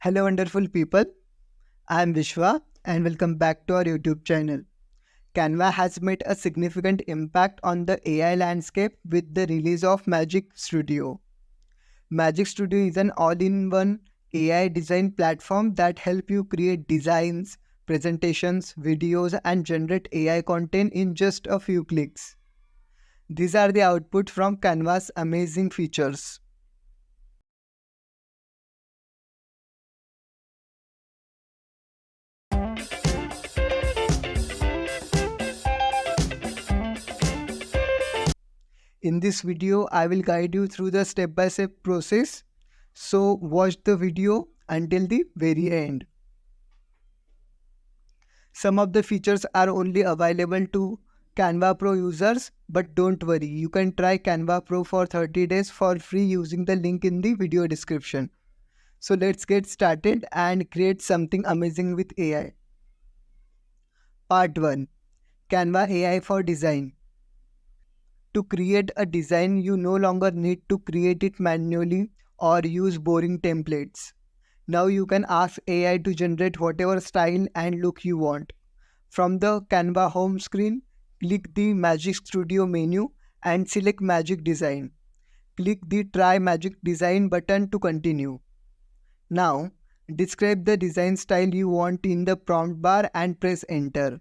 Hello wonderful people, I am Vishwa and welcome back to our YouTube channel. Canva has made a significant impact on the AI landscape with the release of Magic Studio. Magic Studio is an all-in-one AI design platform that helps you create designs, presentations, videos and generate AI content in just a few clicks. These are the output from Canva's amazing features. In this video, I will guide you through the step-by-step process. So watch the video until the very end. Some of the features are only available to Canva Pro users, but don't worry, you can try Canva Pro for 30 days for free using the link in the video description. So let's get started and create something amazing with AI. Part 1. Canva AI for Design. To create a design, you no longer need to create it manually or use boring templates. Now you can ask AI to generate whatever style and look you want. From the Canva home screen, click the Magic Studio menu and select Magic Design. Click the Try Magic Design button to continue. Now, describe the design style you want in the prompt bar and press Enter.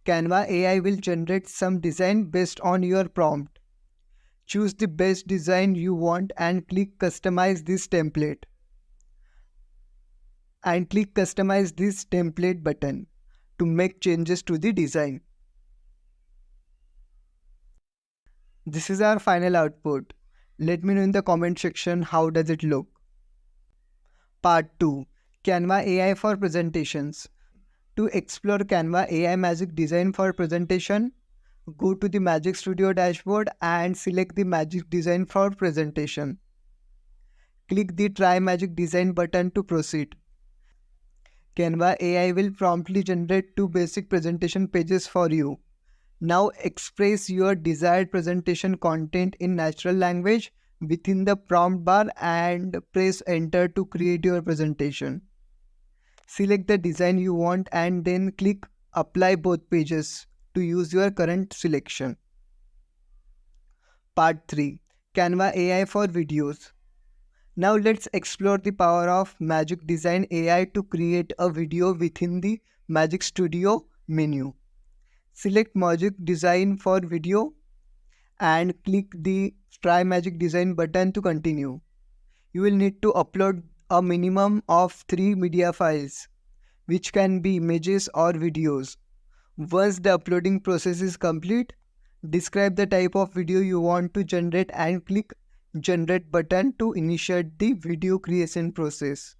Canva AI will generate some design based on your prompt. Choose the best design you want and click Customize this template. And click Customize this template button to make changes to the design. This is our final output. Let me know in the comment section how does it look. Part 2. Canva AI for Presentations. To explore Canva AI Magic Design for Presentation, go to the Magic Studio dashboard and select the Magic Design for Presentation. Click the Try Magic Design button to proceed. Canva AI will promptly generate 2 basic presentation pages for you. Now express your desired presentation content in natural language within the prompt bar and press Enter to create your presentation. Select the design you want and then click Apply both pages to use your current selection. Part 3. Canva AI for Videos. Now let's explore the power of Magic Design AI to create a video within the Magic Studio menu. Select Magic Design for Video and click the Try Magic Design button to continue. You will need to upload a minimum of 3 media files, which can be images or videos. Once the uploading process is complete, describe the type of video you want to generate and click Generate button to initiate the video creation process.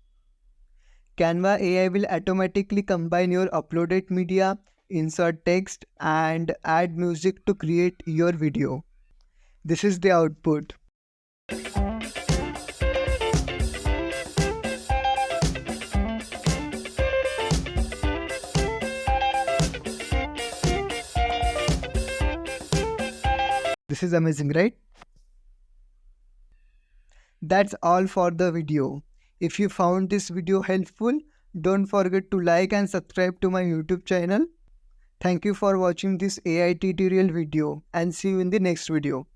Canva AI will automatically combine your uploaded media, insert text, and add music to create your video. This is the output. This is amazing, right? That's all for the video. If you found this video helpful, don't forget to like and subscribe to my YouTube channel. Thank you for watching this AI tutorial video and see you in the next video.